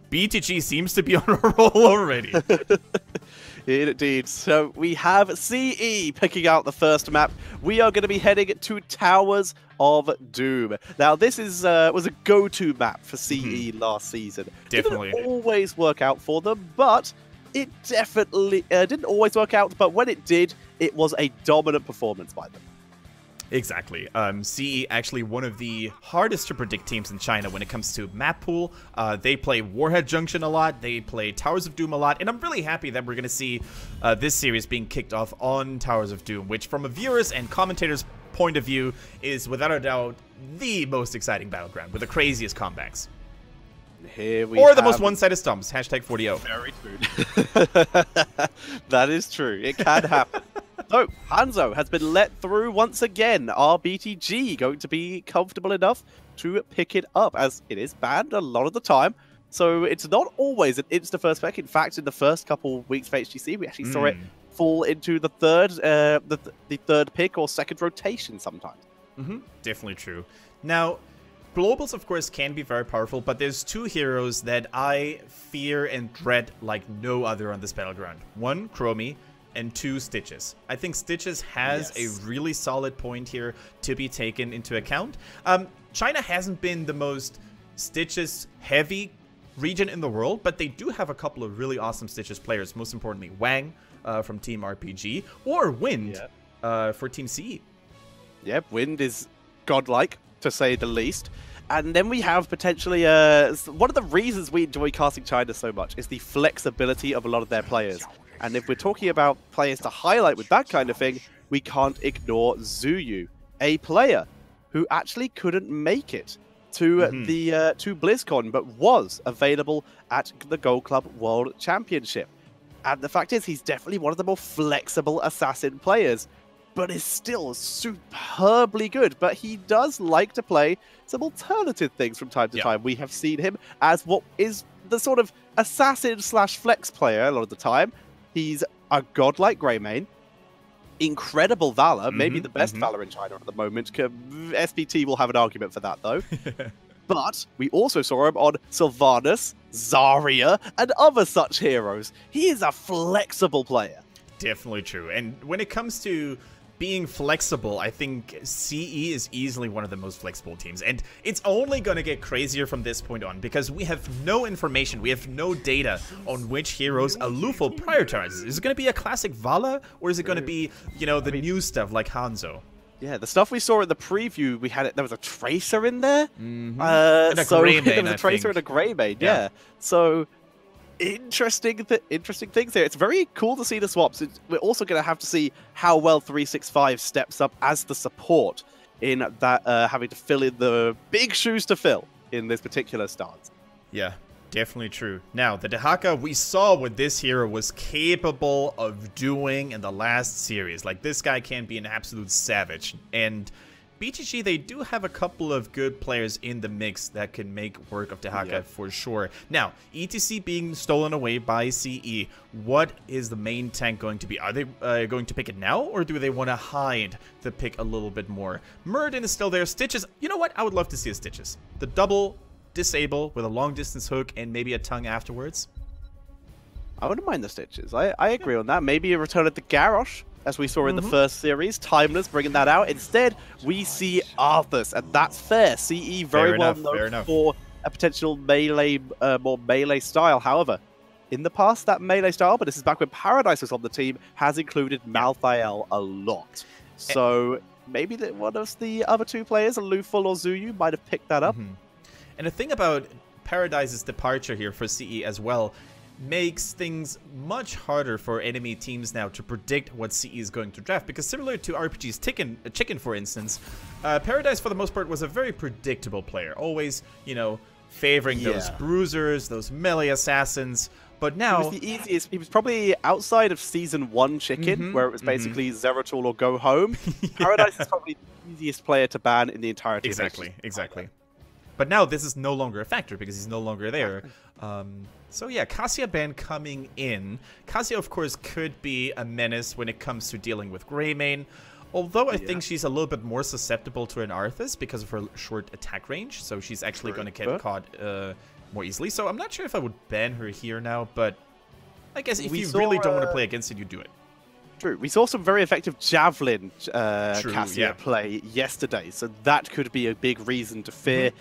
BTG seems to be on a roll already. Indeed. So we have CE picking out the first map. We are going to be heading to Towers of Doom. Now, this is was a go-to map for CE last season. Definitely. Didn't always work out for them, but it definitely didn't always work out. But when it did, it was a dominant performance by them. Exactly. CE actually one of the hardest to predict teams in China when it comes to map pool. They play Warhead Junction a lot. They play Towers of Doom a lot. And I'm really happy that we're going to see this series being kicked off on Towers of Doom, which from a viewer's and commentator's point of view is without a doubt the most exciting battleground with the craziest comebacks. Here we or the most one-sided stumps. Hashtag 40O. Very true. That is true. It can happen. So, Hanzo has been let through once again. Are BTG going to be comfortable enough to pick it up, as it is banned a lot of the time? So it's not always an insta-first pick. In fact, in the first couple weeks of HGC, we actually saw it fall into the third pick or second rotation sometimes. Definitely true. Now, globals, of course, can be very powerful, but there's two heroes that I fear and dread like no other on this battleground. One, Chromie, and two, Stitches. I think Stitches has a really solid point here to be taken into account. China hasn't been the most Stitches-heavy region in the world, but they do have a couple of really awesome Stitches players. Most importantly, Wang from Team RPG, or Wind for Team CE. Yeah, Wind is godlike, to say the least. And then we have potentially, one of the reasons we enjoy casting China so much is the flexibility of a lot of their players. And if we're talking about players to highlight with that kind of thing, we can't ignore Zuyu, a player who actually couldn't make it to to BlizzCon, but was available at the Gold Club World Championship. And the fact is, he's definitely one of the more flexible assassin players, but is still superbly good. But he does like to play some alternative things from time to time. We have seen him as what is the sort of assassin/flex player a lot of the time. He's a godlike Greymane, incredible Valor, maybe the best Valor in China at the moment. SPT will have an argument for that, though. But we also saw him on Sylvanas, Zarya, and other such heroes. He is a flexible player. Definitely true. And when it comes to being flexible, I think CE is easily one of the most flexible teams. And it's only going to get crazier from this point on, because we have no information, we have no data on which heroes Aloof will prioritize. Is it going to be a classic Vala, or is it going to be, you know, the new stuff like Hanzo? Yeah, the stuff we saw in the preview, there was a Tracer in there. And a Greymane, there was a Tracer and a Greymane, yeah. So interesting things here. It's very cool to see the swaps. We're also going to have to see how well 365 steps up as the support in that having to fill in the big shoes to fill in this particular stance. Yeah, definitely true. Now, the Dehaka, we saw what this hero was capable of doing in the last series. Like, this guy can be an absolute savage. And BTG, they do have a couple of good players in the mix that can make work of Dehaka for sure. Now, ETC being stolen away by CE, what is the main tank going to be? Are they going to pick it now, or do they want to hide the pick a little bit more? Muradin is still there. Stitches, you know what? I would love to see a Stitches. The double disable with a long distance hook and maybe a tongue afterwards. I wouldn't mind the Stitches. I agree on that. Maybe a return of the Garrosh, as we saw in the first series. Timeless bringing that out. Instead, we see Arthas, and that's fair. CE very well known for a potential melee, more melee style. However, in the past, that melee style, but this is back when Paradise was on the team, has included Malthael a lot. So maybe one of the other two players, Aluful or Zuyu, might have picked that up. And the thing about Paradise's departure here for CE as well makes things much harder for enemy teams now to predict what CE is going to draft, because similar to RPG's Chicken, for instance, Paradise for the most part was a very predictable player, always, you know, favoring those bruisers, those melee assassins. But now he was the easiest. He was probably outside of Season 1 Chicken, where it was basically Zeratul or go home. Paradise is probably the easiest player to ban in the entirety. Exactly. But now this is no longer a factor because he's no longer there. So yeah, Cassia ban coming in. Cassia, of course, could be a menace when it comes to dealing with Greymane. Although I think she's a little bit more susceptible to an Arthas because of her short attack range. So she's actually going to get caught more easily. So I'm not sure if I would ban her here now, but I guess if you really don't want to play against it, you do it. True. We saw some very effective Javelin Cassia play yesterday, so that could be a big reason to fear.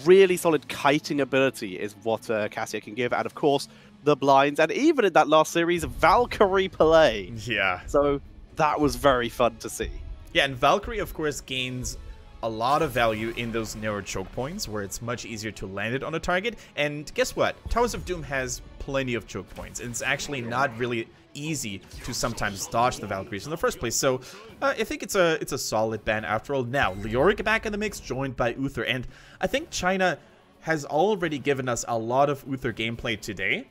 Really solid kiting ability is what Cassia can give, and of course, the blinds, and even in that last series, Valkyrie play. Yeah. So that was very fun to see. Yeah, and Valkyrie, of course, gains a lot of value in those narrow choke points where it's much easier to land it on a target. And guess what? Towers of Doom has plenty of choke points. And it's actually not really easy to sometimes dodge the Valkyries in the first place. So I think it's a solid ban after all. Now, Leoric back in the mix, joined by Uther. And I think China has already given us a lot of Uther gameplay today,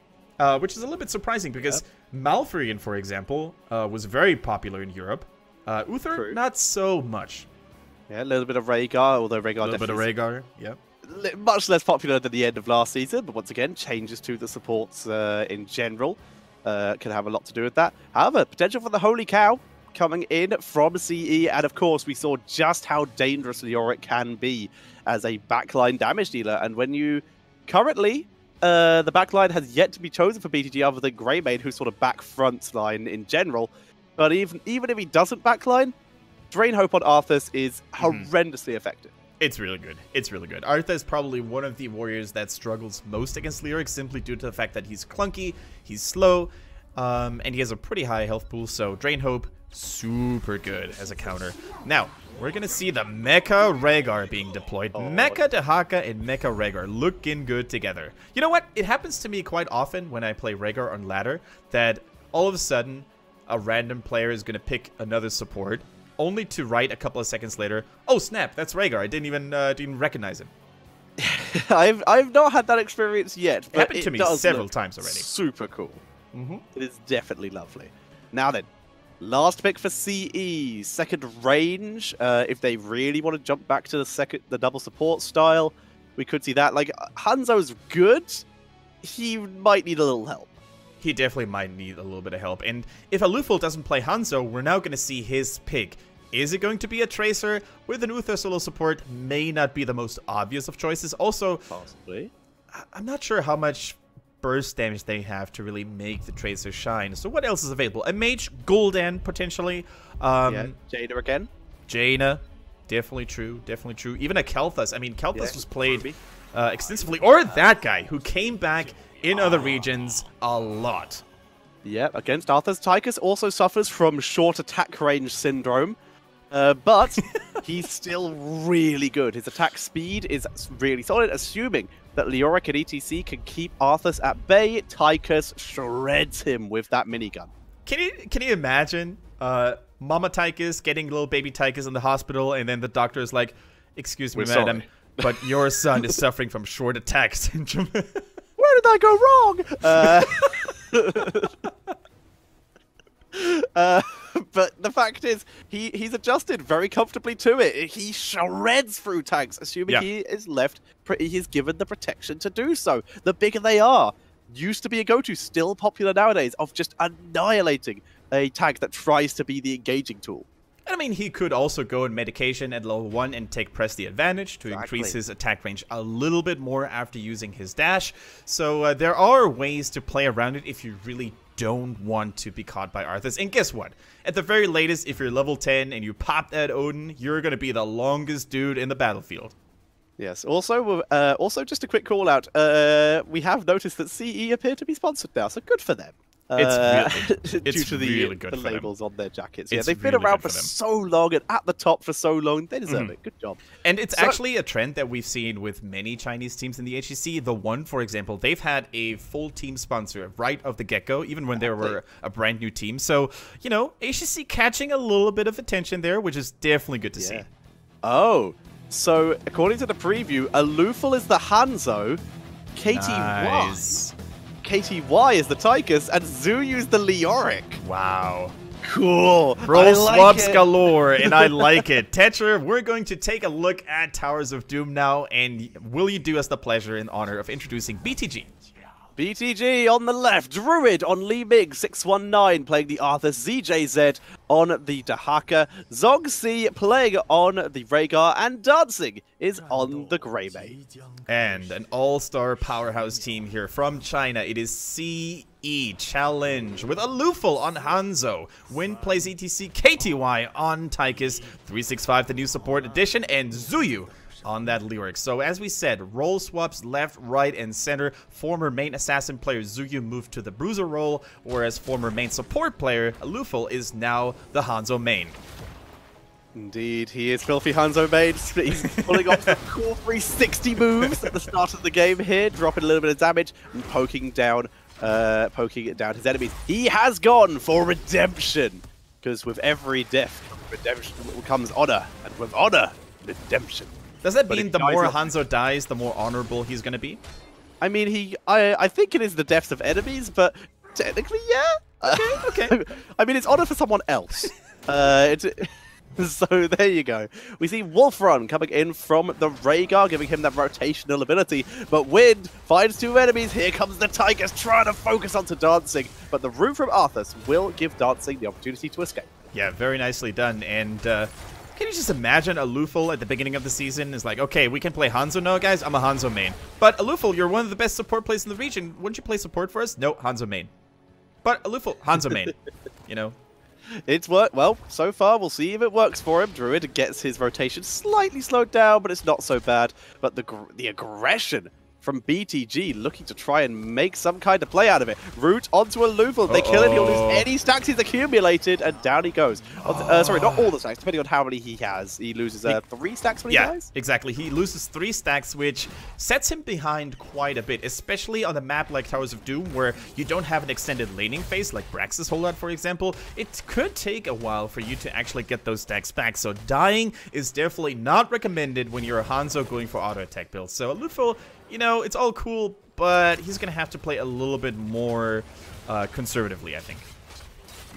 which is a little bit surprising because Malfurion, for example, was very popular in Europe. Uther, not so much. Yeah, a little bit of Rhaegar, although Rhaegar a little bit of Rhaegar, yep. Much less popular than the end of last season, but once again, changes to the supports in general can have a lot to do with that. However, potential for the Holy Cow coming in from CE, and of course, we saw just how dangerous Leoric can be as a backline damage dealer, and when you currently, the backline has yet to be chosen for BTG other than Greymane, who's sort of back front line in general, but even if he doesn't backline, Drain Hope on Arthas is horrendously effective. It's really good. It's really good. Arthas is probably one of the warriors that struggles most against Leoric simply due to the fact that he's clunky, he's slow, and he has a pretty high health pool, so Drain Hope, super good as a counter. Now, we're going to see the Mecha Rhaegar being deployed. Mecha Dehaka and Mecha Rhaegar looking good together. You know what? It happens to me quite often when I play Rhaegar on ladder that all of a sudden a random player is going to pick another support, only to write a couple of seconds later, oh snap, that's Rhaegar. I didn't even recognize him. I've not had that experience yet. It happened to me several times already. Super cool. It is definitely lovely. Now then, last pick for CE, second range. If they really want to jump back to the double support style, we could see that. Like, Hanzo's good. He might need a little help. He definitely might need a little bit of help. And if Alufal doesn't play Hanzo, we're now going to see his pick. Is it going to be a Tracer with an Uther solo support? May not be the most obvious of choices. Also, possibly, I'm not sure how much burst damage they have to really make the Tracer shine. So what else is available? A Mage, Gul'dan, potentially. Yeah, Jaina again. Jaina, definitely true, definitely true. Even a Kel'Thas. I mean, Kel'Thas was played extensively. Or that guy who came back in other regions a lot. Yeah, against Arthas. Tychus also suffers from short attack range syndrome, but he's still really good. His attack speed is really solid, assuming that Leoric and ETC can keep Arthas at bay. Tychus shreds him with that minigun. Can you imagine Mama Tychus getting little baby Tychus in the hospital, and then the doctor is like, excuse me, madam, but your son is suffering from short attack syndrome. Where did I go wrong? But the fact is, he's adjusted very comfortably to it. He shreds through tanks, assuming he is he's given the protection to do so. The bigger they are, used to be a go-to, still popular nowadays, of just annihilating a tank that tries to be the engaging tool. I mean, he could also go in medication at level 1 and take press the advantage to increase his attack range a little bit more after using his dash. So there are ways to play around it if you really don't want to be caught by Arthas. And guess what? At the very latest, if you're level 10 and you pop that Odin, you're going to be the longest dude in the battlefield. Yes. Also, just a quick call out. We have noticed that CE appear to be sponsored now, so good for them. It's due to really good the for labels them. on their jackets. Yeah, they've been around for so long and at the top for so long. They deserve it. Good job. And it's actually a trend that we've seen with many Chinese teams in the HGC. The One, for example, they've had a full team sponsor right off the get-go, even when they were a brand new team. So, you know, HGC catching a little bit of attention there, which is definitely good to see. Oh, so according to the preview, Alufal is the Hanzo, KTY is the Tychus, and Zuyu's the Leoric. Wow. Cool. Role swaps galore, and I like it. Tetra, we're going to take a look at Towers of Doom now, and will you do us the pleasure and honor of introducing BTG? BTG on the left, Druid on Li Ming, 619 playing the Arthas, ZJZ on the Dahaka, Zogsi playing on the Rhaegar, and Dancing is on the Greymane. And an all-star powerhouse team here from China. It is CE Challenge with Alufal on Hanzo, Wind plays ETC, KTY on Tychus, 365 the new support edition, and Zuyu on that lyric. So as we said, role swaps left, right, and center. Former main assassin player Zuyu moved to the bruiser role, whereas former main support player Alufal is now the Hanzo main. Indeed, he is filthy Hanzo main. He's pulling off the cool 360 moves at the start of the game here, dropping a little bit of damage and poking down his enemies. He has gone for redemption, because with every death, redemption comes honor, and with honor, redemption. Does that mean the more Hanzo dies, the more honorable he's going to be? I mean, I think it is the deaths of enemies, but technically, yeah. Okay. I mean, it's honor for someone else. So there you go. We see Wolf Run coming in from the Rhaegar, giving him that rotational ability. But Wind finds two enemies. Here comes the Tigers trying to focus onto Dancing. But the rune from Arthas will give Dancing the opportunity to escape. Yeah, very nicely done. And can you just imagine Alufal at the beginning of the season is like, okay, we can play Hanzo now, guys. I'm a Hanzo main. But Alufal, you're one of the best support players in the region. Wouldn't you play support for us? No, Hanzo main. But Alufal, Hanzo main. You know? It's worked. Well, so far, we'll see if it works for him. Druid gets his rotation slightly slowed down, but it's not so bad. But the aggression from BTG looking to try and make some kind of play out of it. Root onto Alufal. They kill him. He'll lose any stacks he's accumulated, and down he goes. Sorry, not all the stacks, depending on how many he has. He loses 3 stacks when he dies? Yeah, exactly. He loses 3 stacks, which sets him behind quite a bit, especially on a map like Towers of Doom, where you don't have an extended laning phase, like Brax's holdout, for example. It could take a while for you to actually get those stacks back, so dying is definitely not recommended when you're a Hanzo going for auto-attack builds. So Alufal, you know, it's all cool, but he's going to have to play a little bit more conservatively, I think.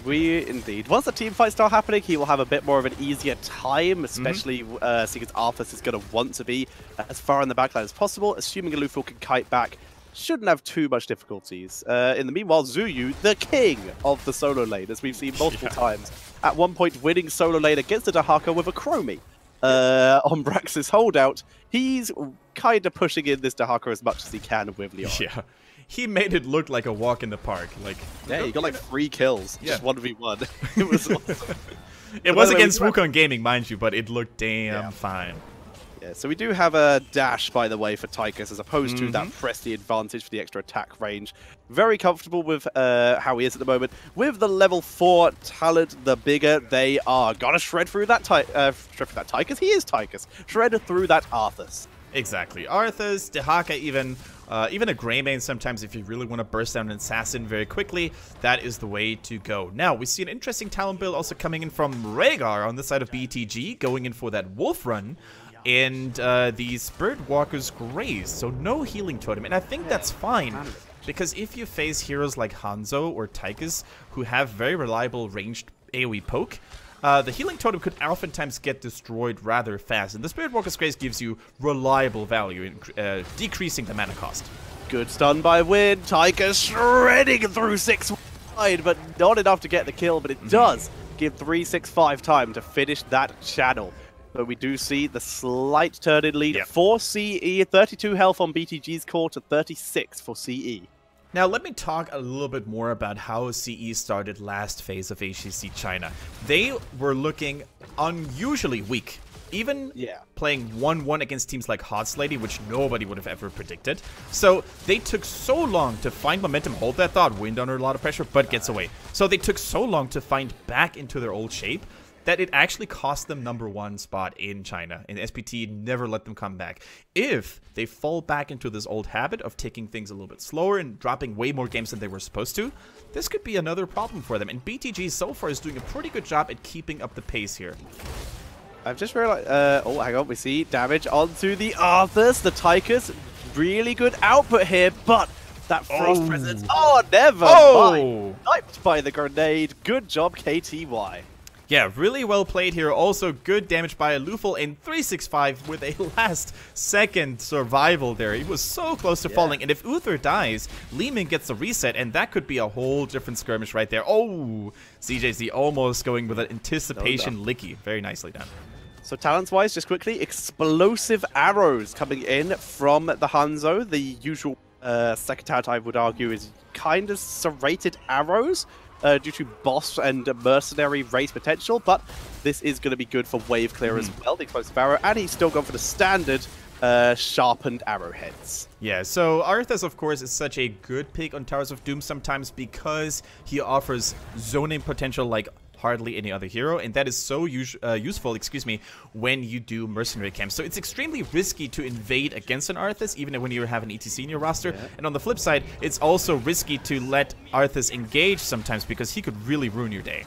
Indeed. Once the team fights start happening, he will have a bit more of an easier time, especially seeing as Arthas is going to want to be as far in the backline as possible. Assuming Alufal can kite back, shouldn't have too much difficulties. In the meanwhile, Zuyu, the king of the solo lane, as we've seen multiple times, at one point winning solo lane against the Dahaka with a Chromie. On Brax's holdout, he's kind of pushing in this Dahaka as much as he can with Leon. Yeah, he made it look like a walk in the park. Like, yeah, he got like 3 kills, just 1v1. It was awesome. It was against Wukong Gaming, mind you, but it looked damn fine. Yeah, so we do have a dash, by the way, for Tychus, as opposed to that press the advantage for the extra attack range. Very comfortable with how he is at the moment. With the level 4 talent, the bigger they are. Gotta shred through that Tychus. He is Tychus. Shred through that Arthas. Exactly. Arthas, Dahaka even a Greymane sometimes, if you really want to burst down an assassin very quickly, that is the way to go. Now, we see an interesting talent build also coming in from Rhaegar on the side of BTG, going in for that Wolf Run. And the Spirit Walker's Graze, so no healing totem. And I think that's fine, because if you face heroes like Hanzo or Tychus, who have very reliable ranged AoE poke, the healing totem could oftentimes get destroyed rather fast. And the Spirit Walker's Graze gives you reliable value in decreasing the mana cost. Good stun by Wind. Tychus shredding through 6 wide, but not enough to get the kill. But it does give 365 time to finish that channel. So we do see the slight turn in lead for CE, 32 health on BTG's core to 36 for CE. Now let me talk a little bit more about how CE started last phase of HGC China. They were looking unusually weak, even playing 1-1 against teams like Hot Lady, which nobody would have ever predicted. So they took so long to find momentum, hold that thought, Wind under a lot of pressure, but gets away. So they took so long to find back into their old shape that it actually cost them #1 spot in China, and SPT never let them come back. If they fall back into this old habit of taking things a little bit slower and dropping way more games than they were supposed to, this could be another problem for them. And BTG so far is doing a pretty good job at keeping up the pace here. I've just realized, oh, hang on, we see damage onto the Arthas, the Tychus. Really good output here, but that Frost Presence, never mind. Sniped by the grenade. Good job, KTY. Yeah, really well played here. Also, good damage by Lufel in 365 with a last-second survival there. He was so close to falling. And if Uther dies, Li Ming gets a reset, and that could be a whole different skirmish right there. Oh, CJZ almost going with an anticipation licky. Very nicely done. So talents-wise, just quickly, explosive arrows coming in from the Hanzo. The usual second talent, I would argue, is kind of serrated arrows. Due to boss and mercenary race potential, but this is going to be good for wave clear as well, the explosive arrow, and he's still gone for the standard sharpened arrowheads. Yeah, so Arthas, of course, is such a good pick on Towers of Doom sometimes because he offers zoning potential like hardly any other hero, and that is so useful, when you do mercenary camps. So it's extremely risky to invade against an Arthas, even when you have an ETC in your roster. Yeah. And on the flip side, it's also risky to let Arthas engage sometimes because he could really ruin your day.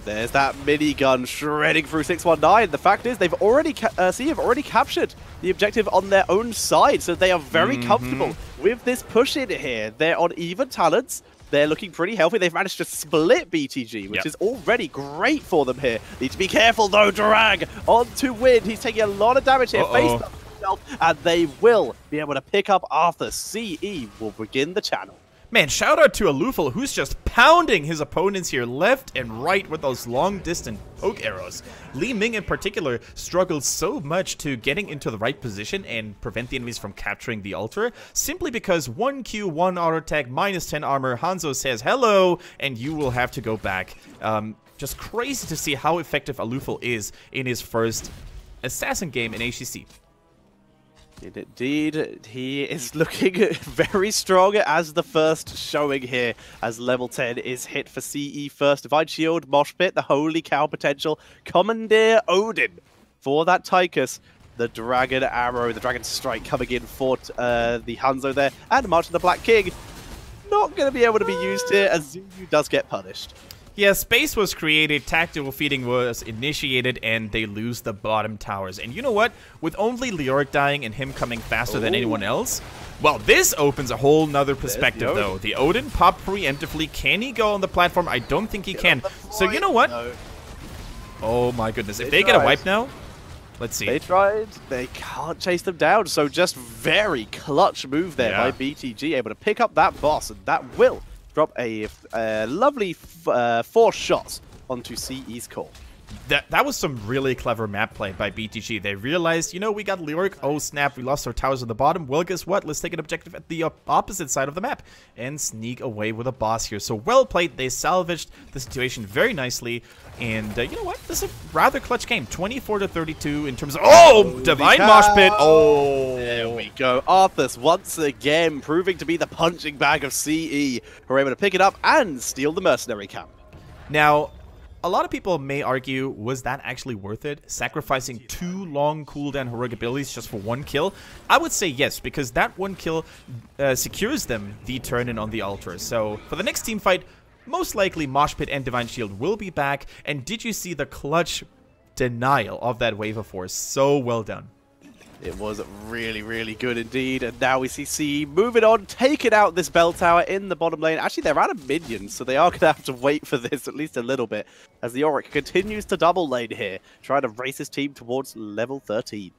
There's that minigun shredding through 619. The fact is, they've already have already captured the objective on their own side, so they are very comfortable with this push in here. They're on even talents. They're looking pretty healthy. They've managed to split BTG, which is already great for them here. Need to be careful, though. Drag onto Wind. He's taking a lot of damage here. Face himself, and they will be able to pick up Arthur. CE will begin the channel. Man, shout out to Alufal, who's just pounding his opponents here left and right with those long-distance poke arrows. Li Ming in particular struggles so much to getting into the right position and prevent the enemies from capturing the altar, simply because 1Q, 1 auto attack, minus 10 armor, Hanzo says hello, and you will have to go back. Just crazy to see how effective Alufal is in his first assassin game in HGC. Indeed, he is looking very strong as the first showing here, as level 10 is hit for CE first. Divine Shield, Mosh Pit, the Holy Cow potential, Commandeer Odin for that Tychus, the Dragon Arrow, the Dragon Strike coming in for the Hanzo there, and March of the Black King. Not going to be able to be used here, as Zuyu does get punished. Yeah, space was created, tactical feeding was initiated, and they lose the bottom towers. And you know what? With only Leoric dying and him coming faster than anyone else, well, this opens a whole nother perspective, though. The Odin popped preemptively. Can he go on the platform? I don't think he can. So you know what? No. Oh my goodness. If they get a wipe now, let's see. They tried. They can't chase them down. So just very clutch move there by BTG, able to pick up that boss, and that will drop a lovely 4 shots onto CE's core. That was some really clever map play by BTG. They realized, you know, we got Leoric. Oh, snap, we lost our towers at the bottom. Well, guess what? Let's take an objective at the opposite side of the map and sneak away with a boss here. So well played. They salvaged the situation very nicely. And you know what? This is a rather clutch game. 24-32 in terms of... Oh, Divine Mosh Pit. Oh. There we go. Arthas once again proving to be the punching bag of CE, who are able to pick it up and steal the mercenary camp. Now, a lot of people may argue, was that actually worth it? Sacrificing 2 long cooldown heroic abilities just for 1 kill? I would say yes, because that 1 kill secures them the turn-in on the altar. So, for the next team fight, most likely Mosh Pit and Divine Shield will be back. And did you see the clutch denial of that wave of force? So well done. It was really, really good indeed. And now we see CE moving on, taking out this bell tower in the bottom lane. Actually, they're out of minions, so they are going to have to wait for this at least a little bit, as the Auric continues to double lane here, trying to race his team towards level 13.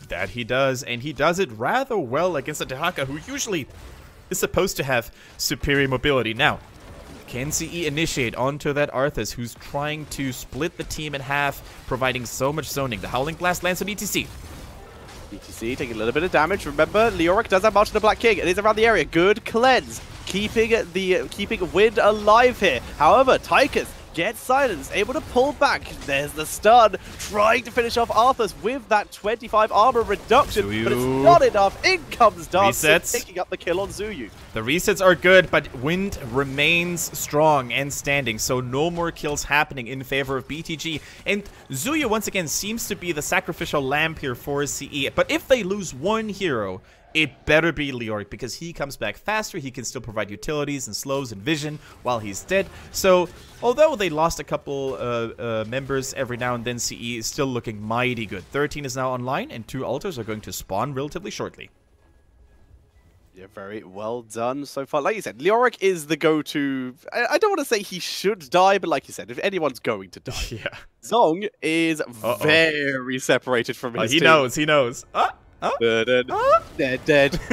That he does, and he does it rather well against a Dehaka, who usually is supposed to have superior mobility. Now, can CE initiate onto that Arthas, who's trying to split the team in half, providing so much zoning? The Howling Blast lands on ETC. ETC taking a little bit of damage. Remember, Leoric does have March of the Black King. It is around the area. Good cleanse. Keeping Wind alive here. However, Tychus gets silenced, able to pull back. There's the stun, trying to finish off Arthas with that 25 armor reduction, Zuyu. But it's not enough. In comes Darcy, picking up the kill on Zuyu. The resets are good, but Wind remains strong and standing, so no more kills happening in favor of BTG. And Zuyu, once again, seems to be the sacrificial lamb here for CE. But if they lose one hero, it better be Leoric, because he comes back faster. He can still provide utilities and slows and vision while he's dead. So, although they lost a couple members every now and then, CE is still looking mighty good. 13 is now online, and 2 altars are going to spawn relatively shortly. Yeah, very well done so far. Like you said, Leoric is the go-to. I don't want to say he should die, but like you said, if anyone's going to die, Yeah. Zong is very separated from his team. He knows. Dead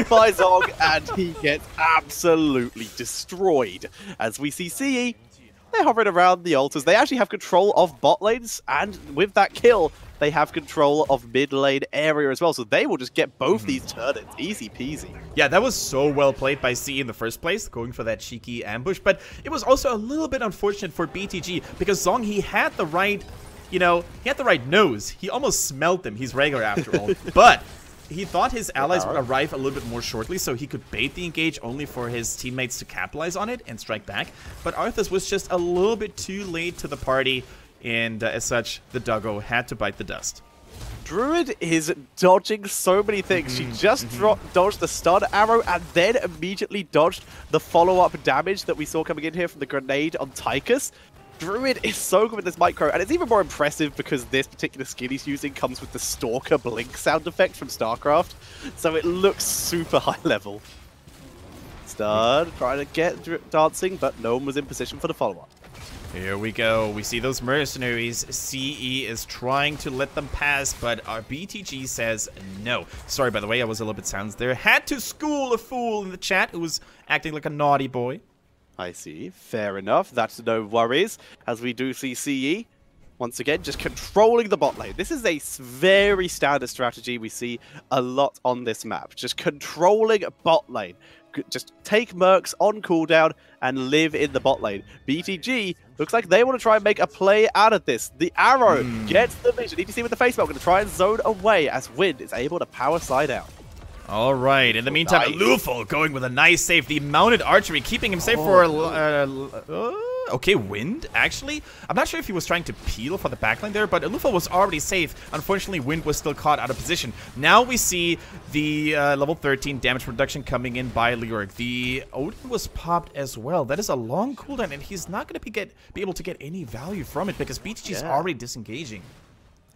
by Zong, and he gets absolutely destroyed. As we see CE, they're hovering around the altars. They actually have control of bot lanes, and with that kill, they have control of mid lane area as well. So they will just get both these turn-ins. Easy peasy. Yeah, that was so well played by CE in the first place, going for that cheeky ambush. But it was also a little bit unfortunate for BTG, because Zong, he had the right, he had the right nose. He almost smelled them. He's regular after all. But he thought his allies would arrive a little bit more shortly, so he could bait the engage only for his teammates to capitalize on it and strike back. But Arthas was just a little bit too late to the party, and as such, the doggo had to bite the dust. Druid is dodging so many things. She just dodged the stun arrow and then immediately dodged the follow-up damage that we saw coming in here from the grenade on Tychus. Druid is so good with this micro, and it's even more impressive because this particular skill he's using comes with the Stalker Blink sound effect from StarCraft, so it looks super high level. Stun, trying to get dancing, but no one was in position for the follow-up. Here we go. We see those mercenaries. CE is trying to let them pass, but our BTG says no. Sorry, by the way, I was a little bit silenced there. Had to school a fool in the chat who was acting like a naughty boy. I see. Fair enough. That's no worries. As we do see CE, once again, just controlling the bot lane. This is a very standard strategy we see a lot on this map. Just controlling bot lane. Just take mercs on cooldown and live in the bot lane. BTG looks like they want to try and make a play out of this. The arrow gets the vision. ETC with the face melt going to try and zone away as Wind is able to power slide out. All right. In the meantime, Lufo going with a nice save. The mounted archery keeping him safe for okay, Wind, actually. I'm not sure if he was trying to peel for the backline there, but Lufo was already safe. Unfortunately, Wind was still caught out of position. Now we see the level 13 damage reduction coming in by Leoric. The Odin was popped as well. That is a long cooldown, and he's not going to be able to get any value from it because BTG is already disengaging.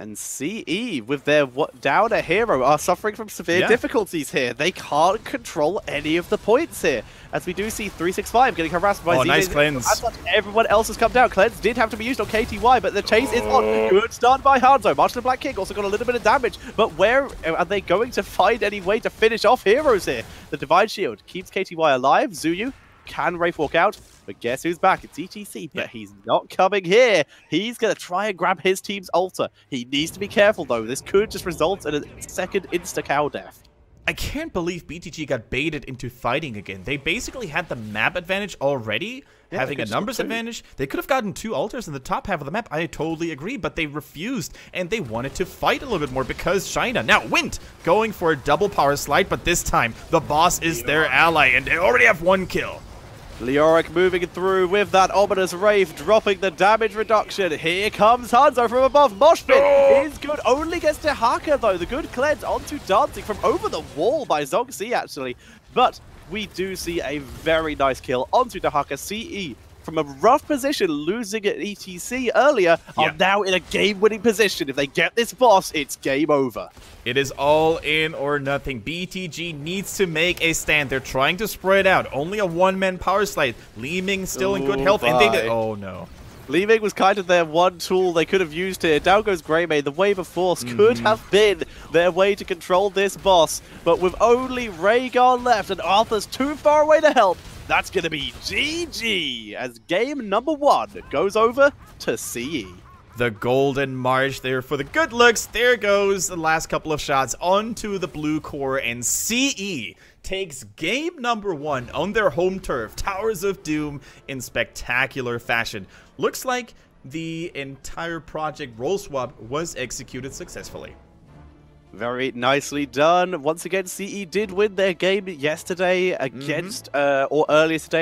And CE, with their downer hero, are suffering from severe difficulties here. They can't control any of the points here. As we do see 365 getting harassed by Z. Nice cleanse. Everyone else has come down. Cleanse did have to be used on KTY, but the chase is on. Good stun by Hanzo. Marshall Black King also got a little bit of damage. But where are they going to find any way to finish off heroes here? The Divine Shield keeps KTY alive. Zuyu can Wraith walk out, but guess who's back? It's ETC, but he's not coming here. He's going to try and grab his team's altar. He needs to be careful, though. This could just result in a second insta-cow death. I can't believe BTG got baited into fighting again. They basically had the map advantage already, having a numbers advantage. They could have gotten 2 altars in the top half of the map. I totally agree, but they refused, and they wanted to fight a little bit more because China. Now, Wind going for a double power slide, but this time the boss is their ally, and they already have 1 kill. Leoric moving through with that ominous Wraith, dropping the damage reduction. Here comes Hanzo from above. Moshpit is good. Only gets to Haka, though. The good cleanse onto Dancing from over the wall by Zogc, actually. But we do see a very nice kill onto Dahaka. CE, from a rough position, losing at ETC earlier, are now in a game-winning position. If they get this boss, it's game over. It is all in or nothing. BTG needs to make a stand. They're trying to spread out. Only a 1-man power slide. Li Ming still in good health. And they did. Oh, no. Li Ming was kind of their one tool they could have used here. Down goes Greymane. The Wave of Force could have been their way to control this boss. But with only Rhaegar left and Arthur's too far away to help, that's going to be GG as game number 1 goes over to CE. The golden march there for the good looks. There goes the last couple of shots onto the blue core, and CE takes game number 1 on their home turf, Towers of Doom, in spectacular fashion. Looks like the entire project role swap was executed successfully. Very nicely done. Once again, CE did win their game yesterday against, or earlier today,